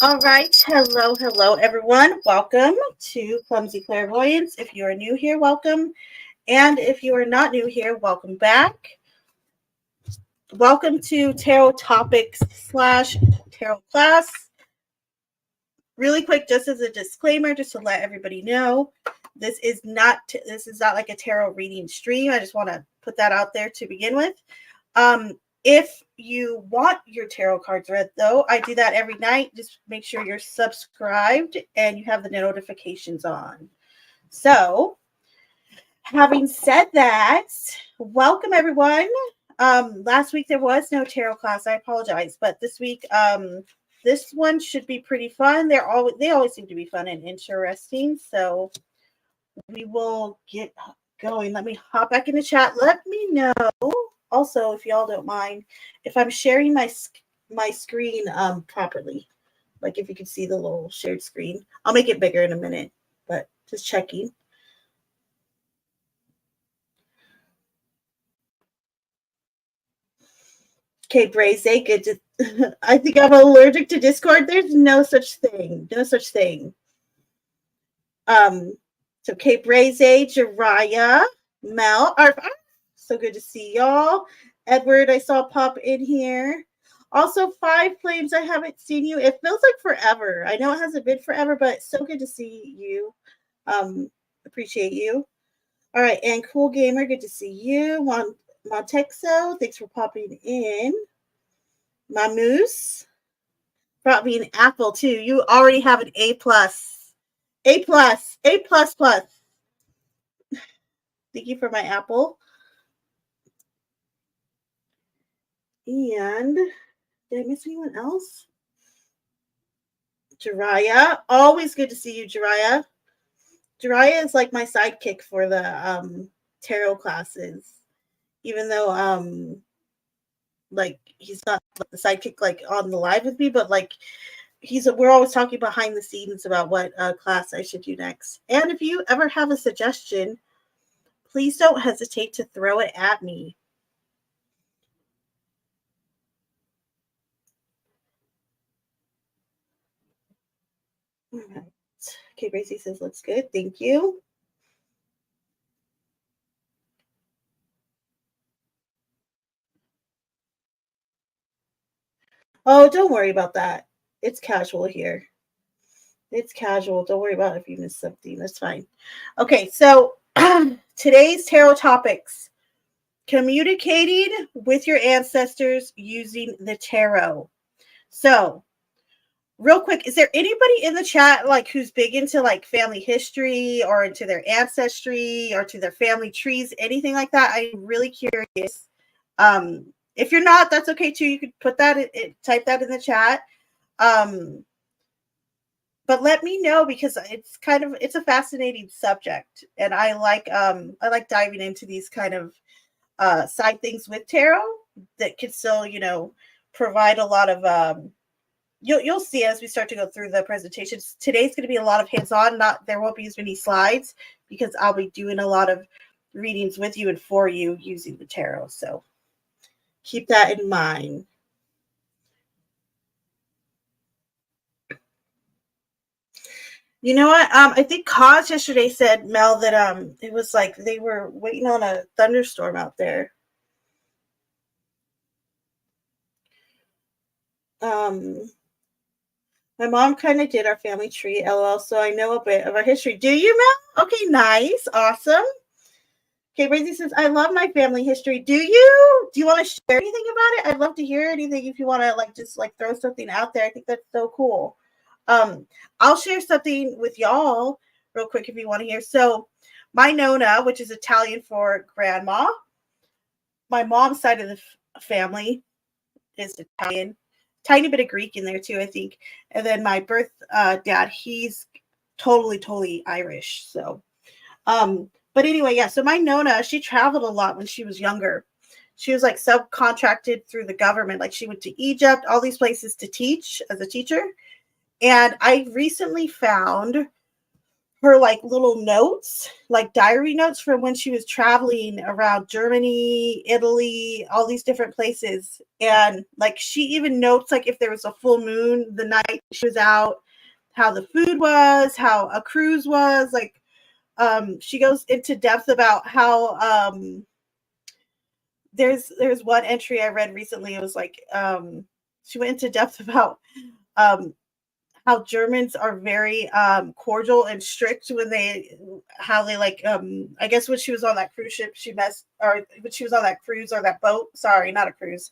All right. Hello, everyone. Welcome to Clumsy Clairvoyance. If you are new here, welcome. And if you are not new here, welcome back. Welcome to Tarot Topics / Tarot Class. Really quick, just as a disclaimer, just to let everybody know, this is not like a tarot reading stream. I just want to put that out there to begin with. If you want your tarot cards read, though, I do that every night. Just make sure you're subscribed and you have the notifications on. So, having said that, welcome everyone. Last week there was no tarot class. I apologize, but this week, this one should be pretty fun. They always seem to be fun and interesting. So we will get going. Let me hop back in the chat. Let me know. Also, if y'all don't mind, if I'm sharing my screen properly, like if you can see the little shared screen, I'll make it bigger in a minute, but just checking. Okay, Braze, good to, I think I'm allergic to Discord. There's no such thing. No such thing. So Kate Braze, Jariah, Mel, so good to see y'all. Edward, I saw pop in here. Also, Five Flames, I haven't seen you. It feels like forever. I know it hasn't been forever, but it's so good to see you. Appreciate you. All right, and Cool Gamer, good to see you. Montexo, thanks for popping in. My Moose brought me an apple too. You already have an A+. A+. Thank you for my apple. And did I miss anyone else? Jariah, always good to see you, Jariah. Jariah is like my sidekick for the tarot classes, even though like he's not like the sidekick like on the live with me, but like we're always talking behind the scenes about what class I should do next. And if you ever have a suggestion, please don't hesitate to throw it at me. All right. Okay, Gracie says looks good. Thank you. Oh, don't worry about that. It's casual here. It's casual. Don't worry about if you miss something. That's fine. Okay, so today's tarot topics. Communicating with your ancestors using the tarot. So, real quick, is there anybody in the chat like who's big into like family history or into their ancestry or to their family trees, anything like that? I'm really curious. If you're not, that's okay too. You could put that type that in the chat. But let me know because it's a fascinating subject, and I like diving into these kind of side things with tarot that can still, provide a lot of you'll see as we start to go through the presentations. Today's going to be a lot of hands-on. There won't be as many slides because I'll be doing a lot of readings with you and for you using the tarot. So keep that in mind. You know what? I think Cause yesterday said, Mel, that it was like they were waiting on a thunderstorm out there. My mom kind of did our family tree, LOL, so I know a bit of our history. Do you, Mel? Okay, nice. Awesome. Okay, Brazy says, I love my family history. Do you? Do you want to share anything about it? I'd love to hear anything if you want to just throw something out there. I think that's so cool. I'll share something with y'all real quick if you want to hear. So my Nona, which is Italian for grandma, my mom's side of the family is Italian. Tiny bit of Greek in there too, I think. And then my birth dad, he's totally Irish. So, but anyway, yeah. So my Nona, she traveled a lot when she was younger. She was like subcontracted through the government. Like she went to Egypt, all these places to teach as a teacher. And I recently found her like little notes, like diary notes from when she was traveling around Germany, Italy, all these different places. And like she even notes like if there was a full moon the night she was out, how the food was, how a cruise was. Like she goes into depth about how there's one entry I read recently. It was like she went into depth about um how Germans are very cordial and strict when they how they like I guess when she was on that cruise ship she met or when she was on that cruise or that boat, sorry, not a cruise.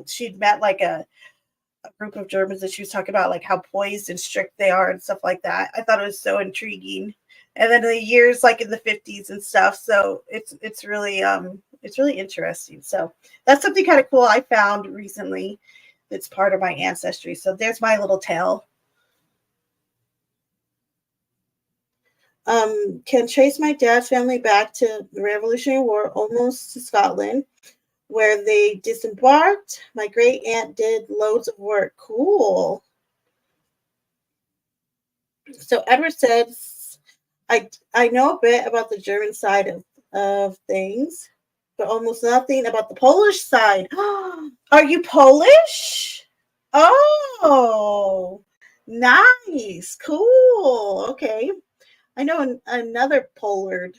She'd met like a group of Germans that she was talking about like how poised and strict they are and stuff like that. I thought it was so intriguing. And then the years like in the 50s and stuff. So it's really interesting. So that's something kind of cool I found recently that's part of my ancestry. So there's my little tale. Can trace my dad's family back to the Revolutionary War, almost to Scotland, where they disembarked. My great aunt did loads of work. Cool. So Edward says, I know a bit about the German side of things, but almost nothing about the Polish side. Are you Polish? Oh, nice. Cool. Okay. I know another Pollard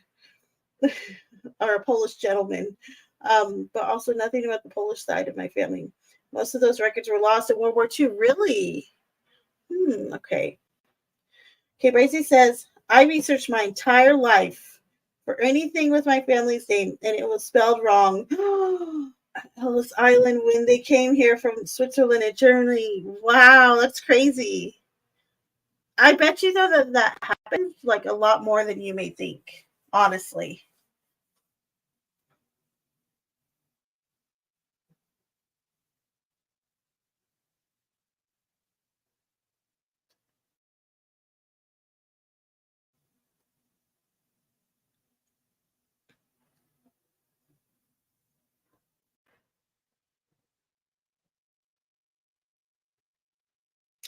or a Polish gentleman, but also nothing about the Polish side of my family. Most of those records were lost in World War II. Really? Okay. Okay, Bracy says, I researched my entire life for anything with my family's name, and it was spelled wrong. Ellis Island when they came here from Switzerland and Germany. Wow, that's crazy. I bet you, though, that happens like a lot more than you may think, honestly.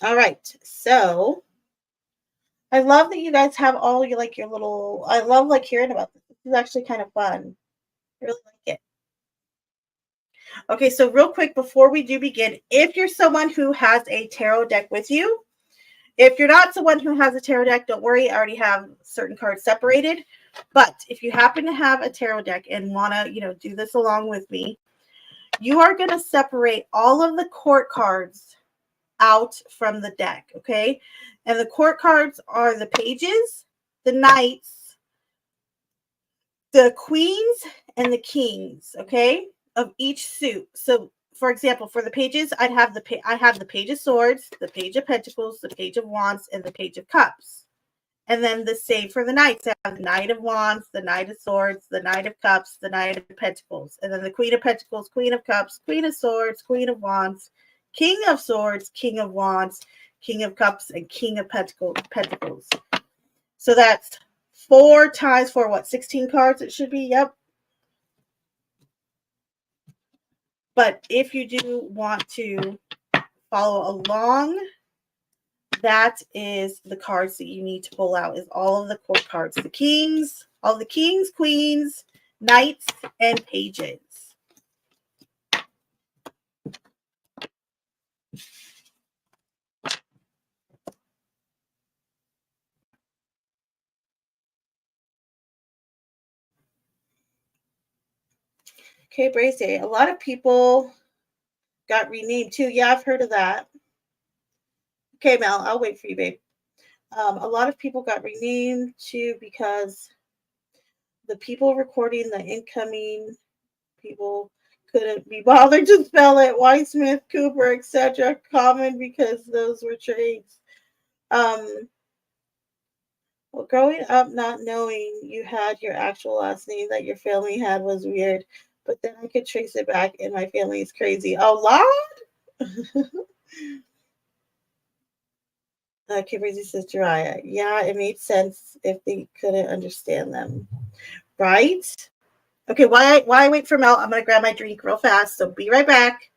All right, so I love that you guys have all your like your little. I love like hearing about this. This is actually kind of fun. I really like it. Okay, so real quick before we do begin, if you're someone who has a tarot deck with you, if you're not someone who has a tarot deck, don't worry. I already have certain cards separated. But if you happen to have a tarot deck and want to, do this along with me, you are going to separate all of the court cards out from the deck, okay? And the court cards are the pages, the knights, the queens, and the kings, okay, of each suit. So, for example, for the pages, I have the page of swords, the page of pentacles, the page of wands, and the page of cups. And then the same for the knights. I have the knight of wands, the knight of swords, the knight of cups, the knight of pentacles, and then the queen of pentacles, queen of cups, queen of swords, queen of wands, king of swords, king of wands, king of cups, and king of pentacles. So that's 4 times 4, what, 16 cards it should be? Yep. But if you do want to follow along, that is the cards that you need to pull out, is all of the court cards. The kings, all the kings, queens, knights, and pages. Okay, Brace, a lot of people got renamed too. Yeah, I've heard of that. Okay, Mel, I'll wait for you, babe. A lot of people got renamed too because the people recording the incoming people couldn't be bothered to spell it. Whitesmith, Cooper, etc. Common because those were trades. Well, growing up not knowing you had your actual last name that your family had was weird, but then I could trace it back and my family is crazy. Oh, Lord! Kimberly says, Jiraiya. Yeah, it made sense if they couldn't understand them. Right? Okay, why wait for Mel? I'm going to grab my drink real fast, so be right back.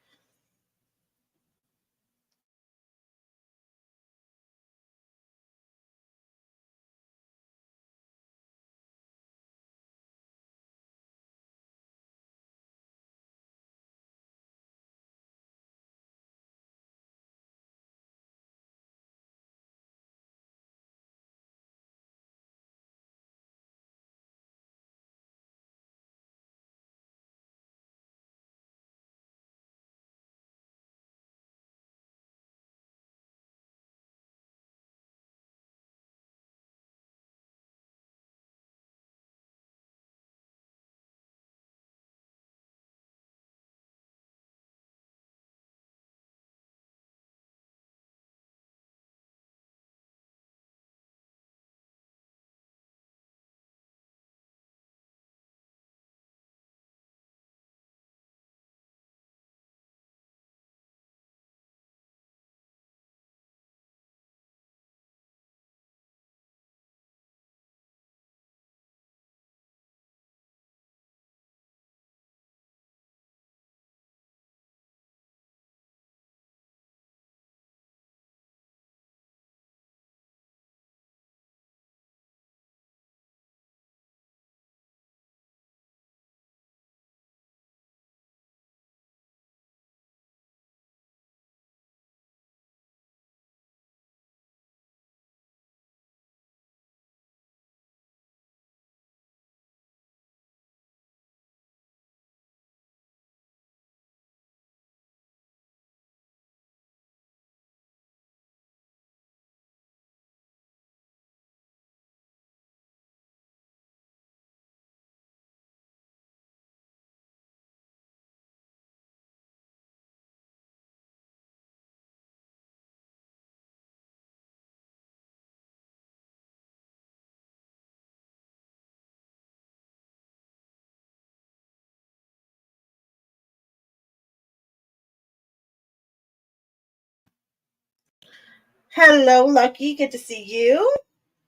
Hello, Lucky. Good to see you.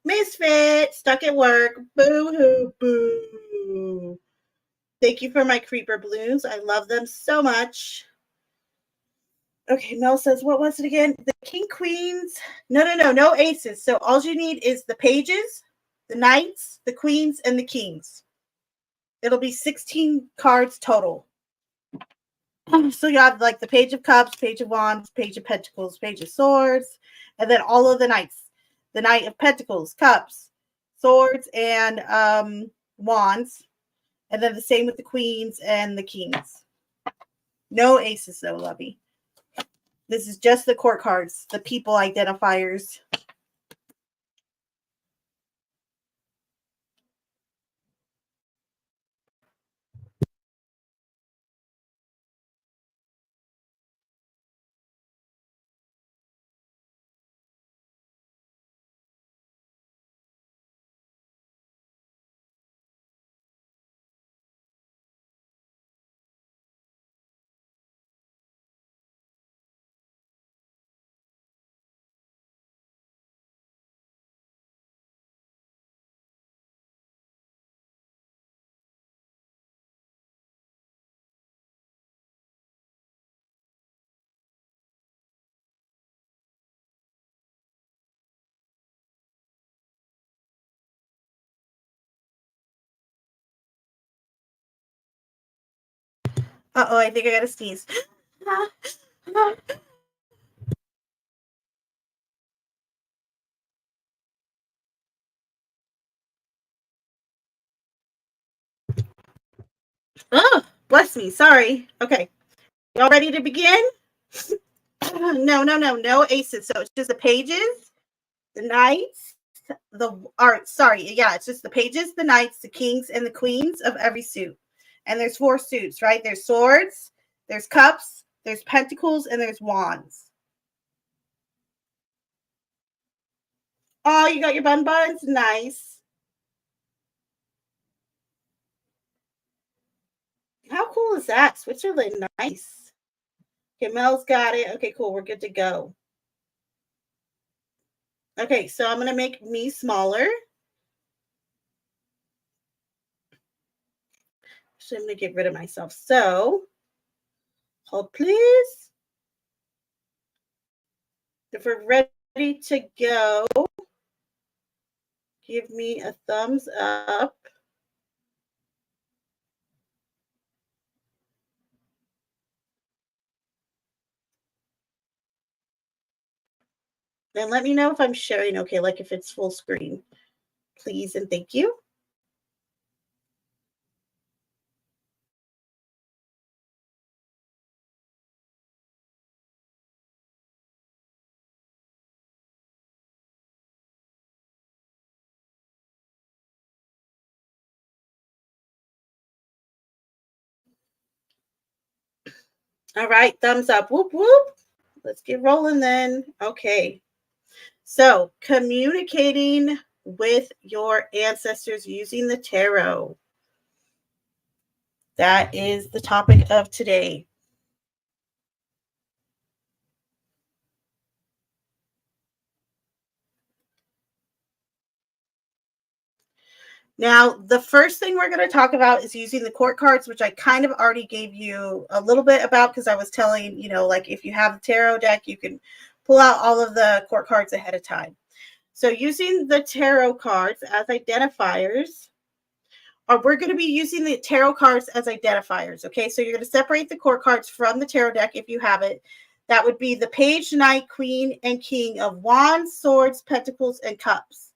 Misfit, stuck at work. Boo hoo boo. Thank you for my creeper balloons. I love them so much. Okay, Mel says, what was it again? The king, queens. No aces. So all you need is the pages, the knights, the queens, and the kings. It'll be 16 cards total. So you have like the page of cups, page of wands, page of pentacles, page of swords, and then all of the knights. The knight of pentacles, cups, swords, and wands. And then the same with the queens and the kings. No aces though, lovey. This is just the court cards, the people identifiers. Uh-oh, I think I gotta sneeze. Oh, bless me. Sorry. Okay. Y'all ready to begin? No aces. So it's just the pages, the knights, it's just the pages, the knights, the kings, and the queens of every suit. And there's 4 suits, right? There's swords, there's cups, there's pentacles, and there's wands. Oh, you got your buns? Nice. How cool is that? Switzerland, nice. Okay, Mel's got it. Okay, cool. We're good to go. Okay, so I'm going to make me smaller. So I'm going to get rid of myself. So, hold please. If we're ready to go, give me a thumbs up. And let me know if I'm sharing okay, like if it's full screen. Please and thank you. All right, thumbs up. Whoop, whoop. Let's get rolling then. Okay. So, communicating with your ancestors using the tarot. That is the topic of today. Now, the first thing we're going to talk about is using the court cards, which I kind of already gave you a little bit about because I was telling, like if you have the tarot deck, you can pull out all of the court cards ahead of time. So using the tarot cards as identifiers, or we're going to be using the tarot cards as identifiers, okay? So you're going to separate the court cards from the tarot deck if you have it. That would be the page, knight, queen, and king of wands, swords, pentacles, and cups.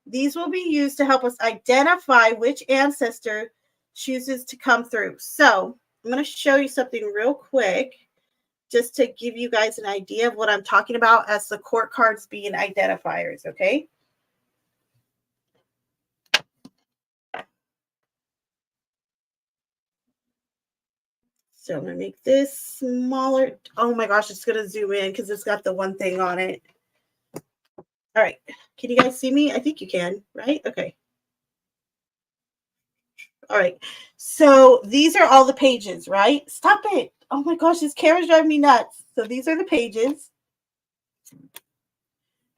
These will be used to help us identify which ancestor chooses to come through. So I'm going to show you something real quick just to give you guys an idea of what I'm talking about as the court cards being identifiers, okay? So I'm going to make this smaller. Oh my gosh, it's going to zoom in because it's got the one thing on it. All right. Can you guys see me? I think you can, right? Okay. All right. So these are all the pages, right? Stop it. Oh my gosh, this camera's driving me nuts. So these are the pages.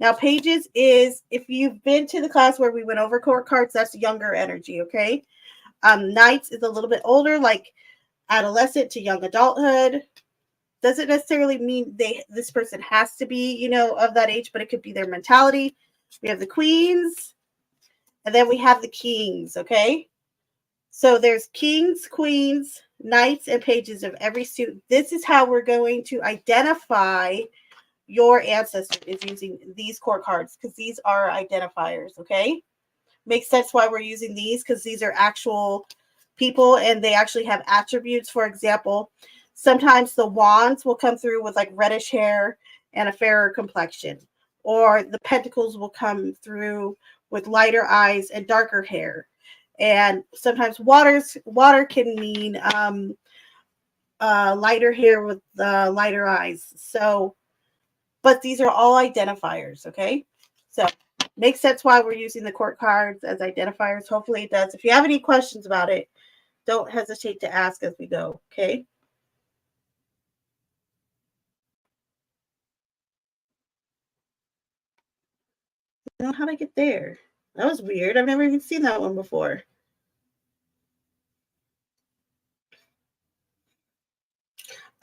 Now, pages is, if you've been to the class where we went over court cards, that's younger energy, okay? Knights is a little bit older, like adolescent to young adulthood. Doesn't necessarily mean this person has to be, you know, of that age, but it could be their mentality. We have the queens, and then we have the kings, okay? So there's kings, queens, knights, and pages of every suit. This is how we're going to identify your ancestor, is using these court cards, because these are identifiers, okay? Makes sense why we're using these, because these are actual people and they actually have attributes. For example, sometimes the wands will come through with like reddish hair and a fairer complexion, or the pentacles will come through with lighter eyes and darker hair. And sometimes water can mean lighter hair with lighter eyes. So, but these are all identifiers, okay? So makes sense why we're using the court cards as identifiers. Hopefully it does. If you have any questions about it, don't hesitate to ask as we go, okay? I don't know how to get there. That was weird. I've never even seen that one before.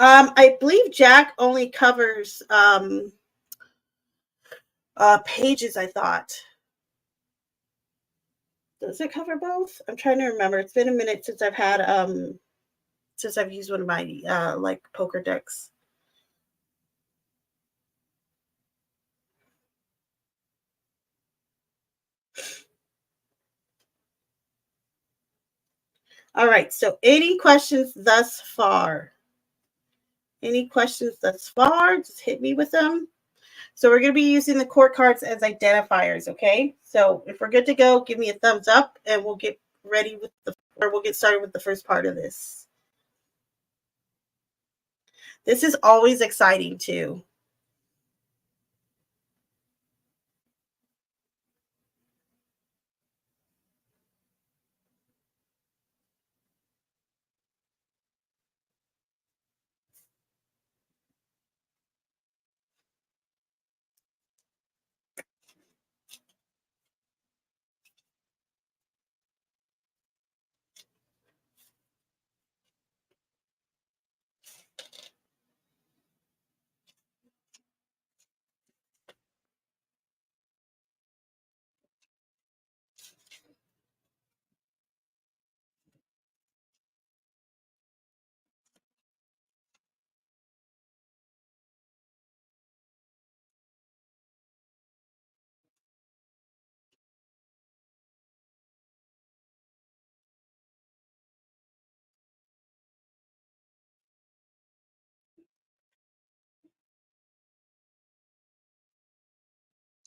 I believe Jack only covers pages, I thought. Does it cover both? I'm trying to remember. It's been a minute since I've used one of my like poker decks. All right. So any questions thus far? Any questions thus far? Just hit me with them. So we're going to be using the court cards as identifiers, okay? So if we're good to go, give me a thumbs up and we'll get ready with we'll get started with the first part of this. This is always exciting too.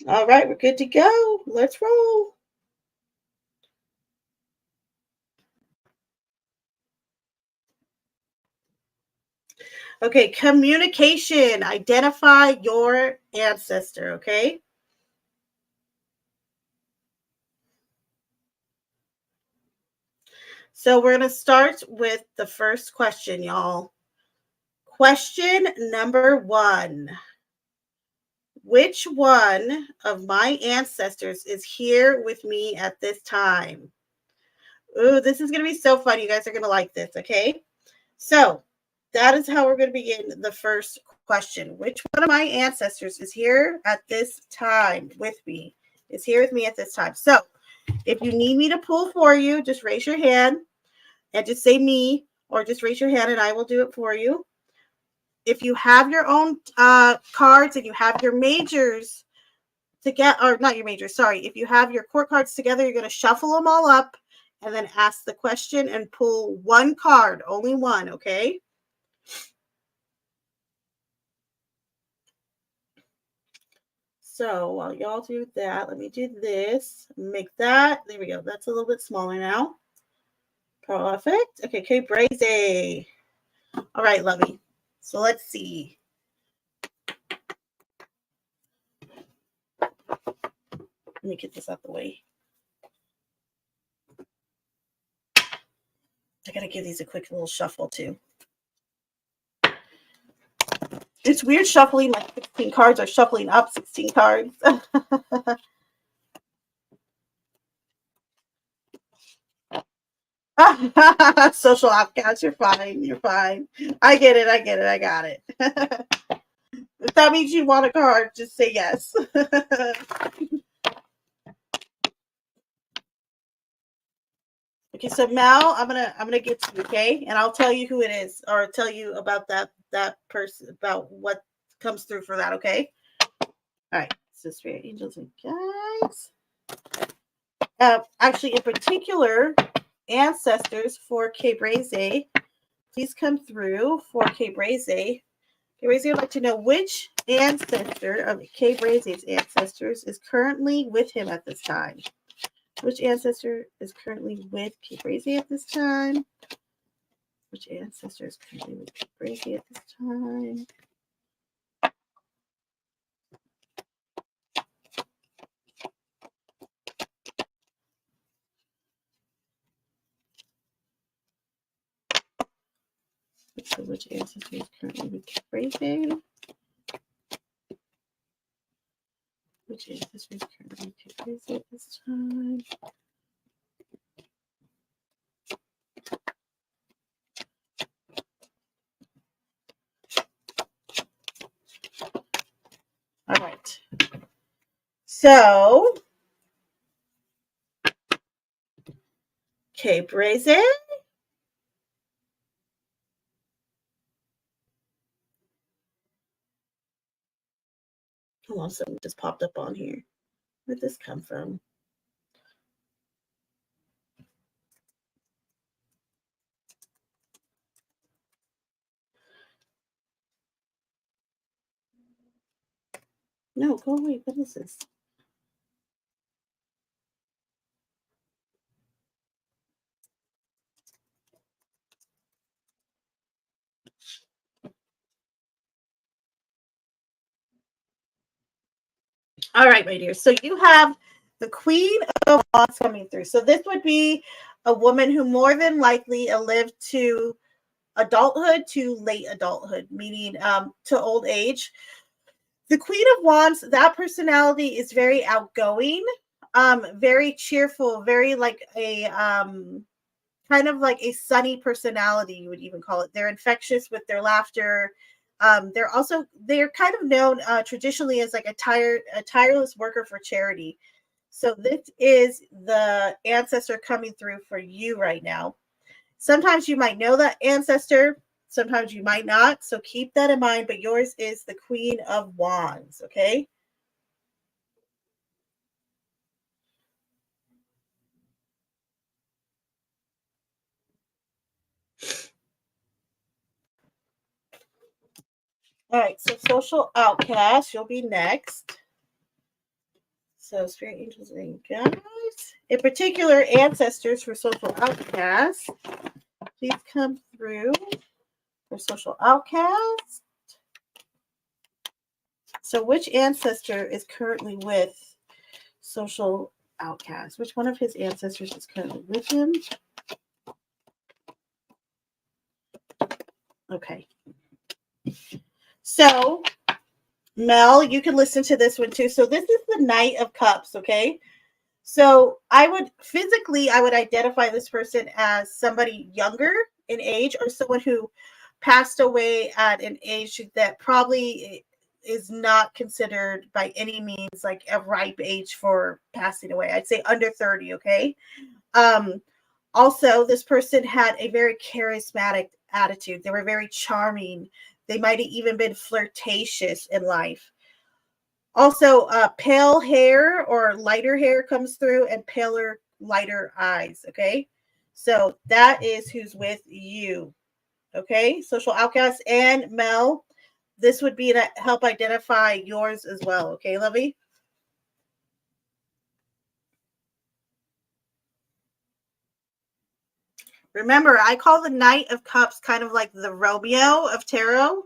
All right, we're good to go. Let's roll. Okay, communication. Identify your ancestor, okay? So we're going to start with the first question, y'all. Question number 1. Which one of my ancestors is here with me at this time? Ooh, this is going to be so fun. You guys are going to like this, okay? So that is how we're going to begin the first question. Which one of my ancestors is here at this time with me? Is here with me at this time. So if you need me to pull for you, just raise your hand and just say me, or just raise your hand and I will do it for you. If you have your own cards and you have your majors to get, or not your majors, sorry, if you have your court cards together, you're going to shuffle them all up and then ask the question and pull one card, only one, okay? So while y'all do that, let me do this. Make that. There we go. That's a little bit smaller now. Perfect. Okay, Brazy. All right, lovey. So let's see. Let me get this out the way. I gotta give these a quick little shuffle too. It's weird shuffling like 16 cards or shuffling up 16 cards. Social outcast, you're fine. You're fine. I get it. I get it. I got it. If that means you want a card, just say yes. Okay, so Mel, I'm gonna get to you, okay? And I'll tell you who it is, or tell you about that person, about what comes through for that, okay? All right. So spirit angels and guides. Actually, in particular, ancestors for K Braze, please come through for K Braze. K Braze would like to know which ancestor of K Braze's ancestors is currently with him at this time. Which ancestor is currently with K Braze at this time? Which ancestor is currently with K Braze at this time? So which ancestor is currently with K Braze? Which ancestor is currently with K Braze at this time? All right. So, K Braze. Oh, something just popped up on here. Where'd this come from? No, go away. What is this? All right, my dear. So you have the Queen of Wands coming through. So this would be a woman who more than likely lived to adulthood to late adulthood, meaning to old age. The Queen of Wands, that personality is very outgoing, very cheerful, very like a kind of like a sunny personality, you would even call it. They're infectious with their laughter. They're kind of known traditionally as like a tireless worker for charity. So this is the ancestor coming through for you right now. Sometimes you might know that ancestor, sometimes you might not. So keep that in mind. But yours is the Queen of Wands, okay? All right, so social outcast, you'll be next. So spirit angels and guides. In particular, ancestors for social outcasts. Please come through for social outcasts. So which ancestor is currently with social outcast? Which one of his ancestors is currently with him? Okay. So Mel, you can listen to this one too. So this is the Knight of Cups, okay? So I would identify this person as somebody younger in age or someone who passed away at an age that probably is not considered by any means like a ripe age for passing away. I'd say under 30, okay? Um, Also, this person had a very charismatic attitude. They were very charming. They might have even been flirtatious in life. Also, pale hair or lighter hair comes through and paler, lighter eyes. Okay. So that is who's with you. Okay. Social outcast and Mel. This would be to help identify yours as well. Okay, Lovey? Remember, I call the Knight of Cups kind of like the Romeo of tarot.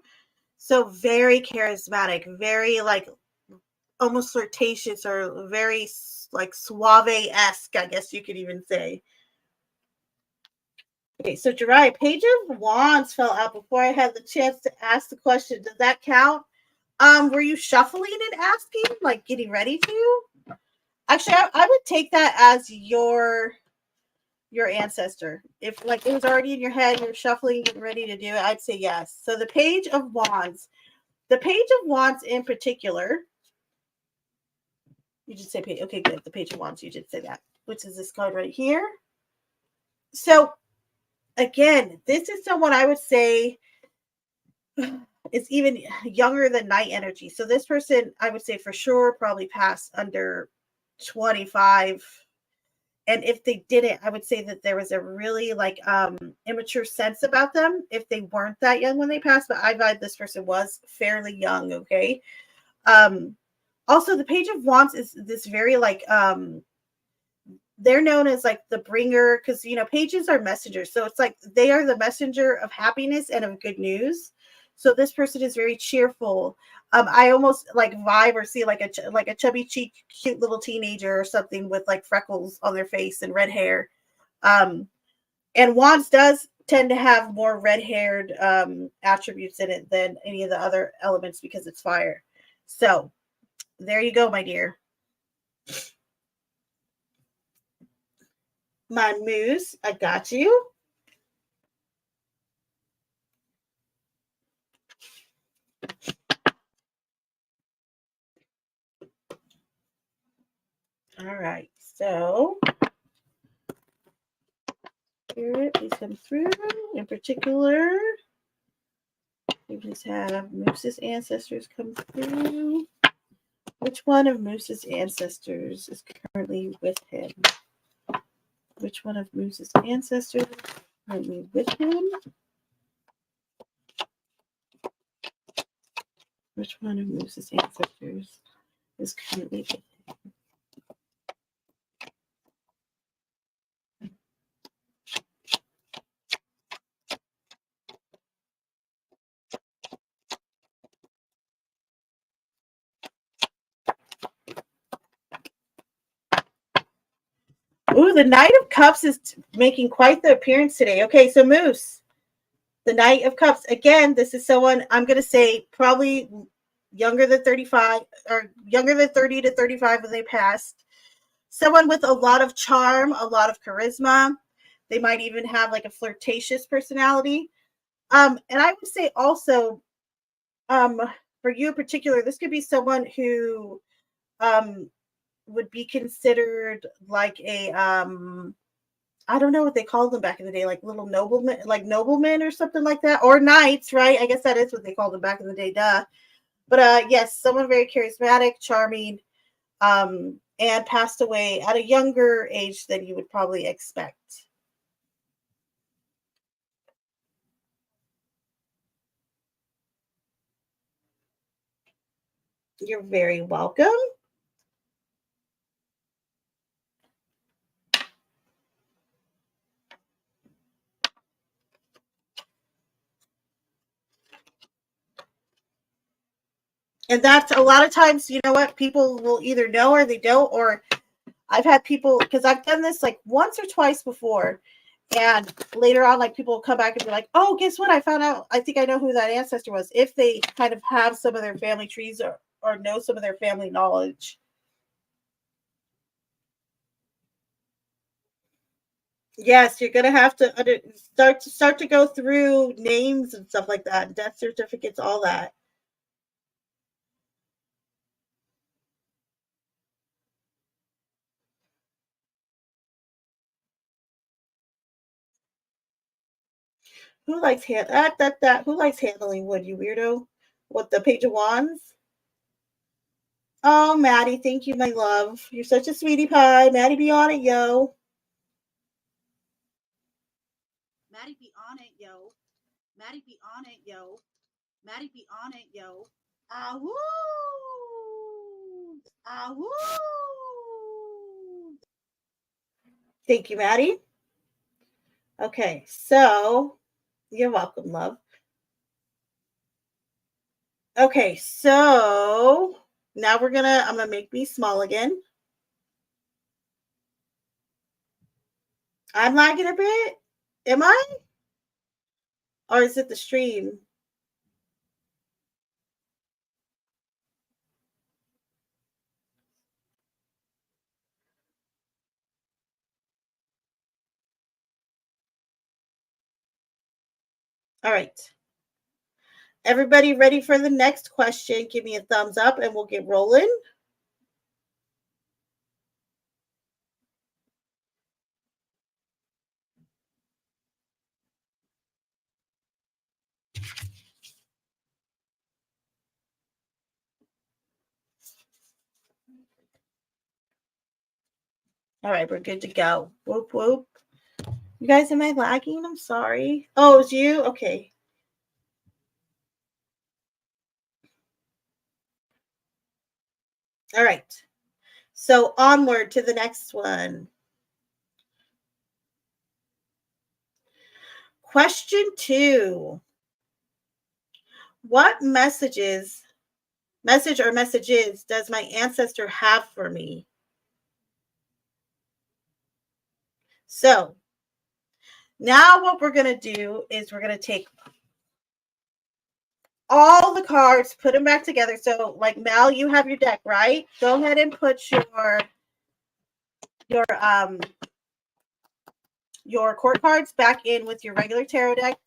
So very charismatic, very like almost flirtatious or very like suave esque, I guess you could even say. Okay, so Jiraiya, Page of Wands fell out before I had the chance to ask the question. Does that count? Were you shuffling and asking, like getting ready to? Actually, I would take that as your ancestor. If like it was already in your head, you're shuffling, getting ready to do it, I'd say yes. So the Page of Wands. The Page of Wands in particular. You just say, okay, good. The Page of Wands, you did say that, which is this card right here. So again, this is someone I would say is even younger than night energy. So this person, I would say for sure, probably passed under 25. And if they didn't, I would say that there was a really like immature sense about them if they weren't that young when they passed. But I vibe this person was fairly young, okay? Also the Page of Wands is this very like they're known as like the bringer, because you know pages are messengers, so it's like they are the messenger of happiness and of good news. So this person is very cheerful. I almost like vibe or see like a chubby cheek cute little teenager or something with like freckles on their face and red hair. And Wands does tend to have more red haired attributes in it than any of the other elements because it's fire. So there you go, my dear. My moose, I got you. All right, so Spirit, please come through. In particular, we please have Moose's ancestors come through. Which one of Moose's ancestors is currently with him? Which one of Moose's ancestors is currently with him? Which one of Moose's ancestors is currently with him? Ooh, the Knight of Cups is making quite the appearance today. Okay, so Moose, the Knight of Cups. Again, this is someone I'm going to say probably younger than 35 or younger than 30 to 35 when they passed. Someone with a lot of charm, a lot of charisma. They might even have like a flirtatious personality. And I would say also, for you in particular, this could be someone who would be considered like a I don't know what they called them back in the day, like little noblemen, like noblemen or something like that, or knights, right? I guess that is what they called them back in the day, duh. But yes, someone very charismatic, charming, and passed away at a younger age than you would probably expect. You're very welcome. And that's a lot of times, you know what, people will either know or they don't, or I've had people, because I've done this like once or twice before, and later on, like people will come back and be like, oh, guess what? I found out, I think I know who that ancestor was, if they kind of have some of their family trees or know some of their family knowledge. Yes, you're gonna have to start to go through names and stuff like that, death certificates, all that. Who likes who likes handling wood, you weirdo? What, the Page of Wands? Oh, Maddie, thank you, my love. You're such a sweetie pie. Maddie, be on it, yo. Maddie, be on it, yo. Maddie, be on it, yo. Maddie, be on it, yo. Ah, woo! Ah, woo! Thank you, Maddie. Okay, so you're welcome, love. Okay, so now I'm gonna make me small again. I'm lagging a bit. Am I? Or is it the stream? All right. Everybody ready for the next question? Give me a thumbs up and we'll get rolling. All right, we're good to go. Whoop, whoop. You guys, am I lagging? I'm sorry. Oh, it's you? Okay. All right. So onward to the next one. Question 2. What message or messages does my ancestor have for me? So now what we're going to do is we're going to take all the cards, put them back together. So like Mel, you have your deck, right? Go ahead and put your court cards back in with your regular tarot deck,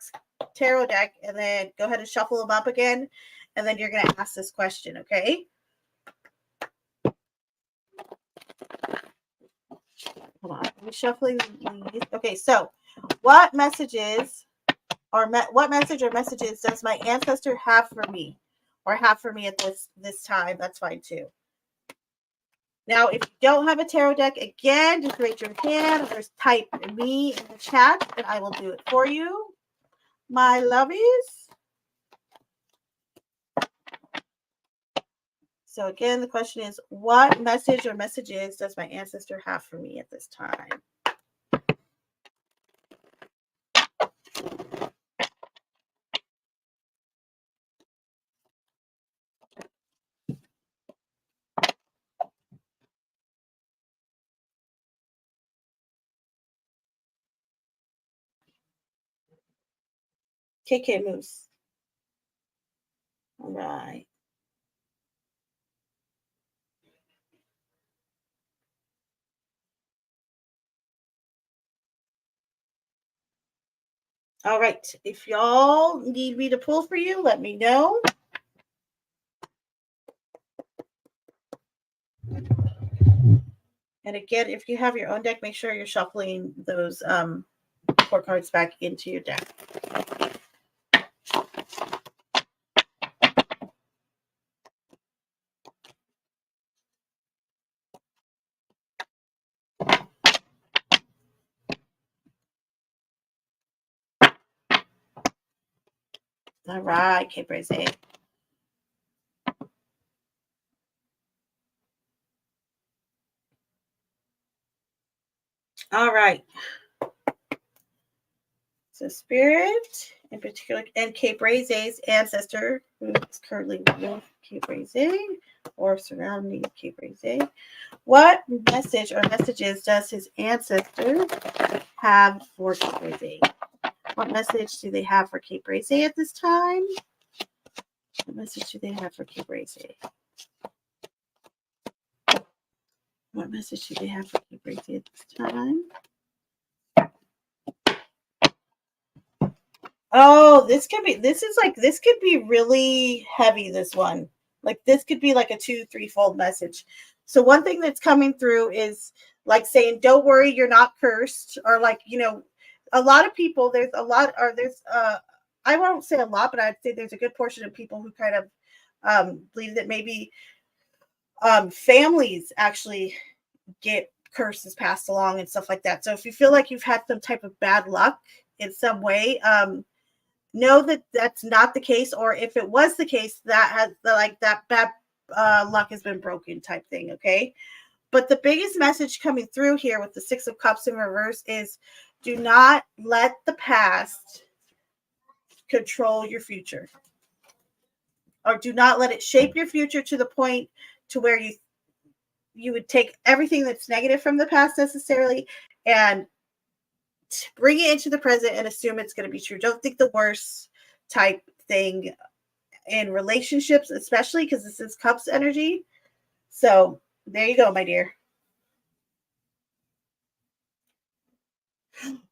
and then go ahead and shuffle them up again. And then you're going to ask this question, okay? Hold on. I'm shuffling these. Okay, so what messages what message or messages does my ancestor have for me or have for me at this time? That's fine too. Now, if you don't have a tarot deck, again, just raise your hand or type me in the chat and I will do it for you, my lovies. So again, the question is, what message or messages does my ancestor have for me at this time? KK Moose. All right. All right. If y'all need me to pull for you, let me know. And again, if you have your own deck, make sure you're shuffling those four cards back into your deck. All right, Cape Raise. All right. So Spirit, in particular, and Cape Raise's ancestor, who is currently with Cape Raise or surrounding Cape Raise, what message or messages does his ancestor have for Cape Raise? What message do they have for Cape Raise at this time? What message do they have for Cape Raise? What message do they have for Cape Raise at this time? Oh, this could be really heavy, this one. Like this could be like a 2-3-fold message. So one thing that's coming through is like saying, don't worry, you're not cursed. Or like, a lot of people, I won't say a lot, but I'd say there's a good portion of people who kind of believe that maybe families actually get curses passed along and stuff like that. So if you feel like you've had some type of bad luck in some way, know that that's not the case, or if it was the case, that has that bad luck has been broken type thing. Okay, but the biggest message coming through here with the Six of Cups in reverse is, do not let the past control your future, or do not let it shape your future to the point to where you would take everything that's negative from the past necessarily and bring it into the present and assume it's going to be true. Don't think the worst type thing in relationships, especially because this is cups energy. So there you go, my dear.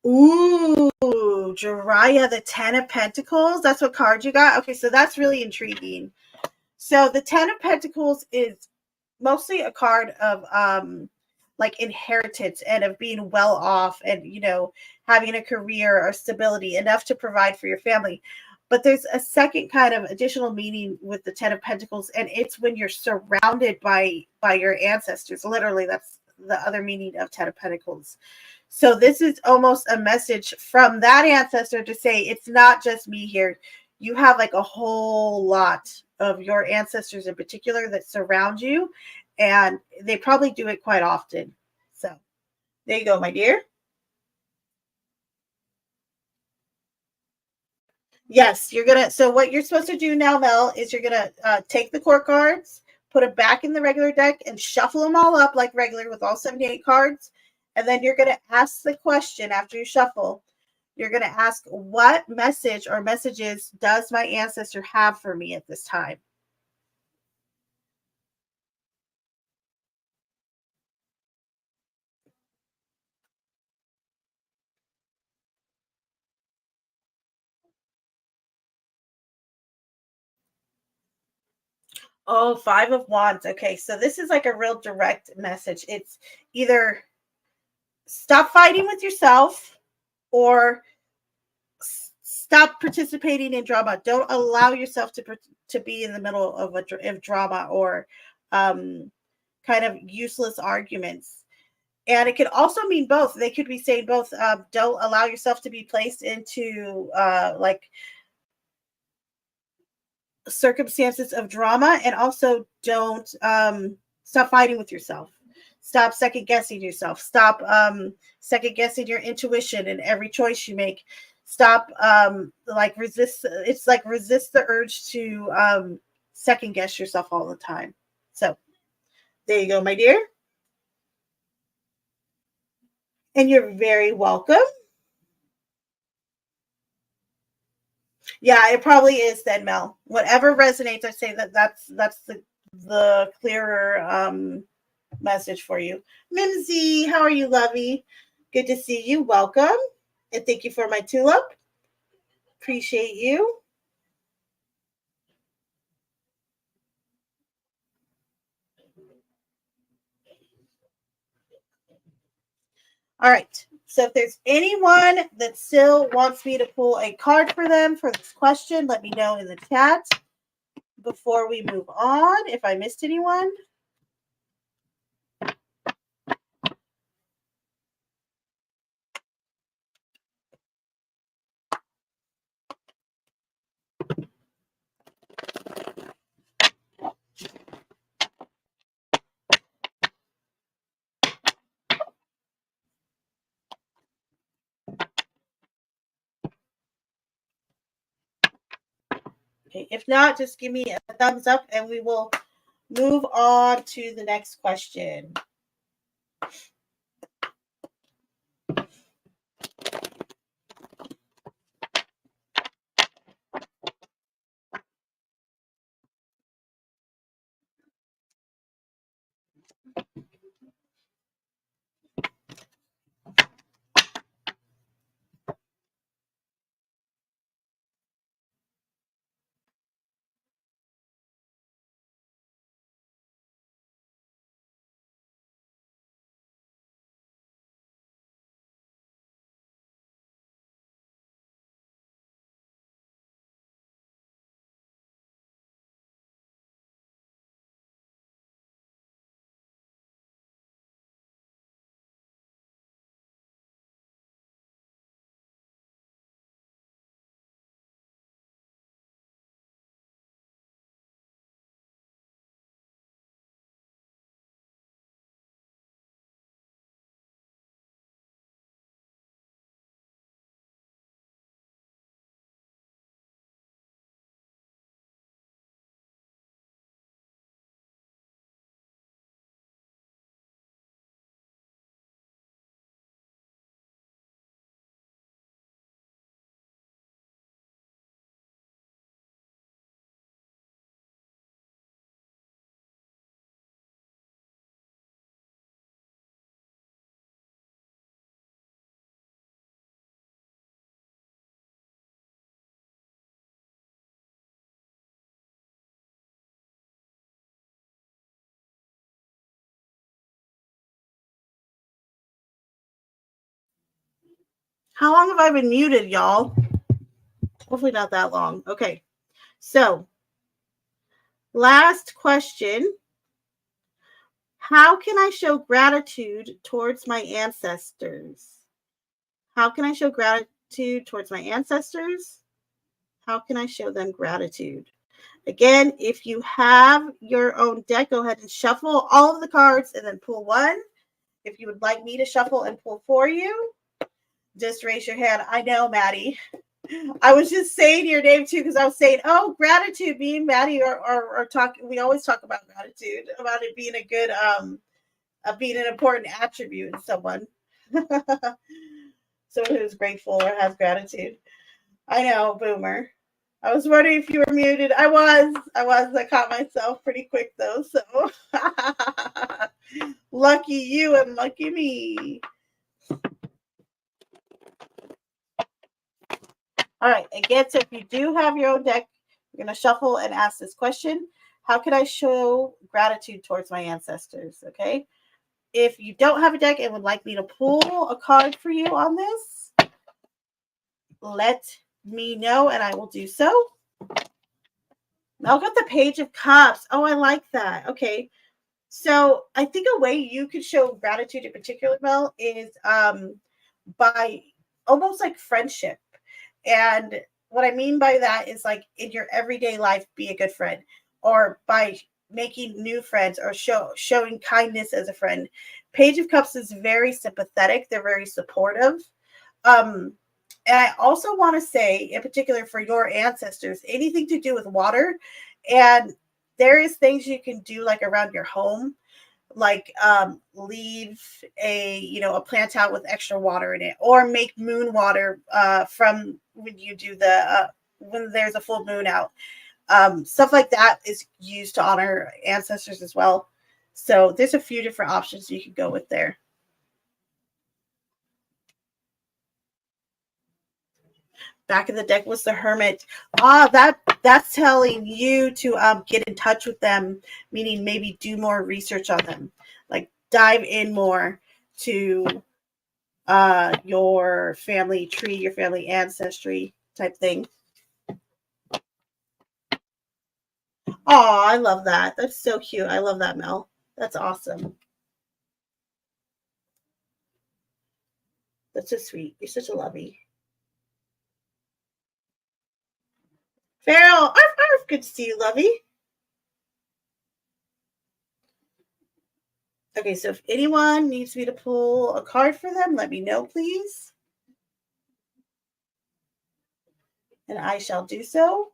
Ooh, Jiraiya, the Ten of Pentacles. That's what card you got. Okay, so that's really intriguing. So the Ten of Pentacles is mostly a card of like inheritance and of being well off and having a career or stability enough to provide for your family. But there's a second kind of additional meaning with the Ten of Pentacles, and it's when you're surrounded by your ancestors. Literally, that's the other meaning of Ten of Pentacles. So this is almost a message from that ancestor to say it's not just me here. You have like a whole lot of your ancestors in particular that surround you, and they probably do it quite often. So there you go, my dear. Yes, you're gonna. So what you're supposed to do now, Mel, is you're gonna take the court cards, put them back in the regular deck, and shuffle them all up like regular with all 78 cards. And then you're gonna ask the question after you shuffle. You're gonna ask, what message or messages does my ancestor have for me at this time? Oh, Five of Wands. Okay, so this is like a real direct message. It's either stop fighting with yourself or stop participating in drama. Don't allow yourself to be in the middle of of drama or kind of useless arguments. And it could also mean both. They could be saying both. Don't allow yourself to be placed into like circumstances of drama, and also don't stop fighting with yourself. Stop second guessing yourself. Stop second guessing your intuition in every choice you make. Stop like resist. It's like resist the urge to second guess yourself all the time. So there you go, my dear. And you're very welcome. Yeah, it probably is then, Mel. Whatever resonates, I say that's the clearer message for you. Mimsy, how are you, lovey? Good to see you. Welcome. And thank you for my tulip. Appreciate you. All right. So if there's anyone that still wants me to pull a card for them for this question, let me know in the chat before we move on if I missed anyone. Okay. If not, just give me a thumbs up and we will move on to the next question. How long have I been muted, y'all? Hopefully not that long. Okay. So, last question. How can I show gratitude towards my ancestors? How can I show gratitude towards my ancestors? How can I show them gratitude? Again, if you have your own deck, go ahead and shuffle all of the cards and then pull one. If you would like me to shuffle and pull for you, just raise your hand. I know, Maddie. I was just saying your name too because I was saying, oh, gratitude. Me and Maddie are talking. We always talk about gratitude, about it being a good, being an important attribute in someone. Someone who's grateful or has gratitude. I know, Boomer. I was wondering if you were muted. I was. I caught myself pretty quick though. So lucky you and lucky me. All right. Again, so if you do have your own deck, you're going to shuffle and ask this question. How can I show gratitude towards my ancestors? Okay. If you don't have a deck and would like me to pull a card for you on this, let me know and I will do so. I'll get the Page of Cups. Oh, I like that. Okay. So I think a way you could show gratitude in particular, Mel, is by almost like friendship. And what I mean by that is like in your everyday life, be a good friend, or by making new friends or showing kindness as a friend. Page of Cups is very sympathetic. They're very supportive. Um, and I also want to say, in particular for your ancestors, anything to do with water. And there is things you can do like around your home, like leave a plant out with extra water in it, or make moon water from when you do when there's a full moon out. Stuff like that is used to honor ancestors as well. So there's a few different options you can go with there. Back of the deck was the Hermit. That's telling you to get in touch with them, meaning maybe do more research on them, like dive in more to your family tree, your family ancestry type thing. Oh, I love that. That's so cute. I love that, Mel. That's awesome. That's so sweet. You're such a lovey. Farrell, arf, arf. Good to see you, lovey. Okay, so if anyone needs me to pull a card for them, let me know, please. And I shall do so.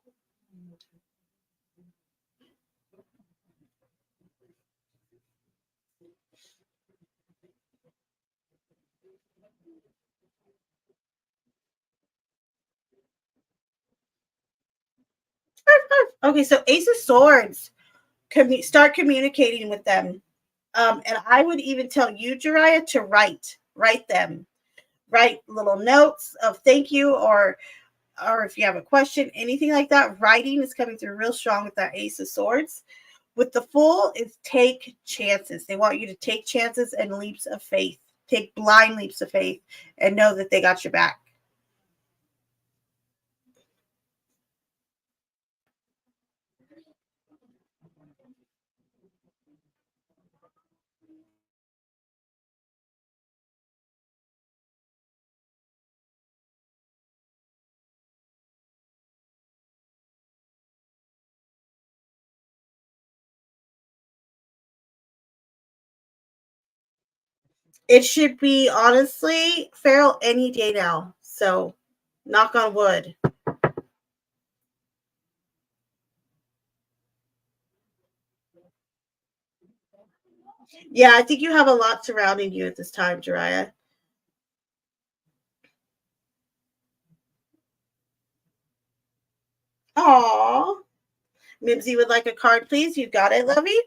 Okay, so Ace of Swords. Start communicating with them. And I would even tell you, Jariah, to write them. Write little notes of thank you, or if you have a question, anything like that. Writing is coming through real strong with that Ace of Swords. With the Fool, is take chances. They want you to take chances and leaps of faith. Take blind leaps of faith and know that they got your back. It should be, honestly, Farrell, any day now. So, knock on wood. Yeah, I think you have a lot surrounding you at this time, Jariah. Aw. Mimsy would like a card, please. You got it, lovey?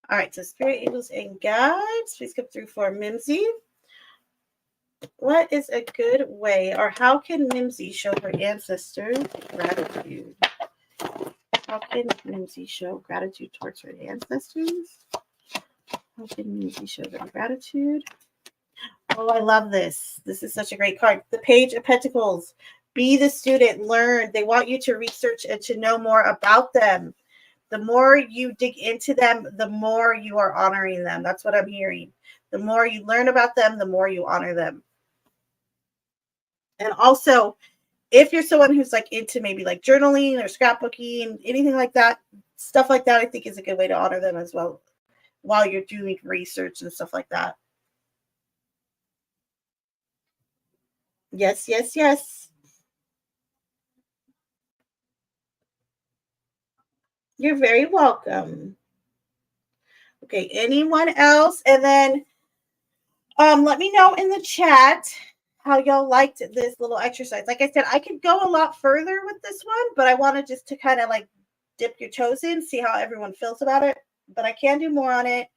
All right, so Spirit, Angels, and Guides, please come through for Mimsy. What is a good way, or how can Mimsy show her ancestors gratitude? How can Mimsy show gratitude towards her ancestors? How can Mimsy show their gratitude? Oh, I love this. This is such a great card. The Page of Pentacles. Be the student, learn. They want you to research and to know more about them. The more you dig into them, the more you are honoring them. That's what I'm hearing. The more you learn about them, the more you honor them. And also, if you're someone who's like into maybe like journaling or scrapbooking, anything like that, stuff like that, I think is a good way to honor them as well while you're doing research and stuff like that. Yes, yes, yes. You're very welcome. Okay, anyone else? And then let me know in the chat how y'all liked this little exercise. Like I said, I could go a lot further with this one, but I wanted just to kind of like dip your toes in, see how everyone feels about it. But I can do more on it.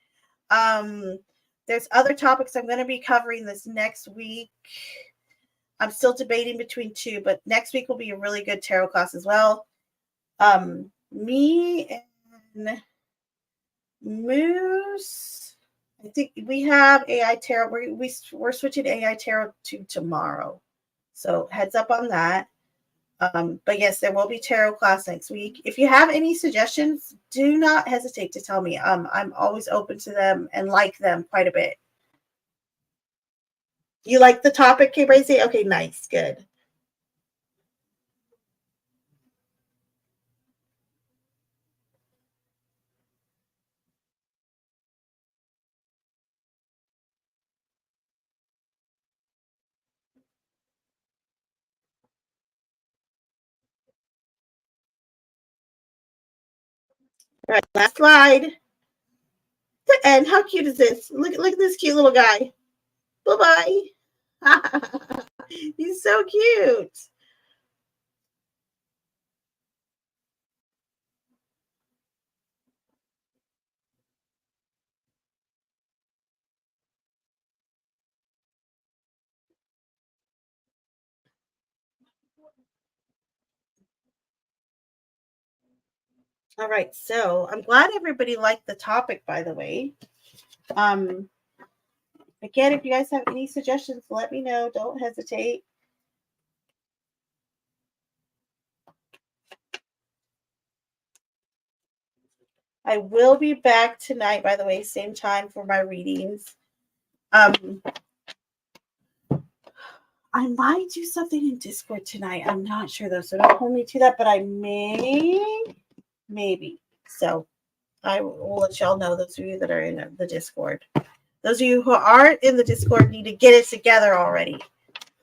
There's other topics I'm going to be covering this next week. I'm still debating between two, but next week will be a really good tarot class as well. Me and Moose, I think we have AI Tarot. We're switching AI Tarot to tomorrow. So heads up on that. But yes, there will be tarot class next week. If you have any suggestions, do not hesitate to tell me. I'm always open to them and like them quite a bit. You like the topic, Kay Brazy? Okay, nice, good. All right, last slide. And how cute is this? Look at this cute little guy. Bye-bye. He's so cute. All right, so I'm glad everybody liked the topic, by the way. Again, if you guys have any suggestions, let me know. Don't hesitate. I will be back tonight, by the way, same time for my readings. I might do something in Discord tonight. I'm not sure though, so don't hold me to that, but I maybe. So I will let y'all know, those of you that are in the Discord. Those of you who aren't in the Discord need to get it together already.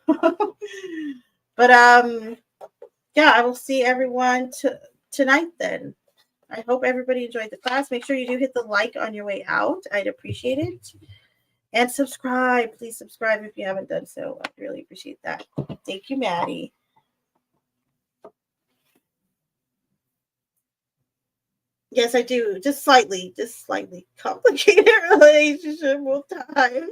But yeah, I will see everyone tonight then. I hope everybody enjoyed the class. Make sure you do hit the like on your way out. I'd appreciate it. And subscribe. Please subscribe if you haven't done so. I'd really appreciate that. Thank you, Maddie. Yes, I do. Just slightly complicated relationship with time.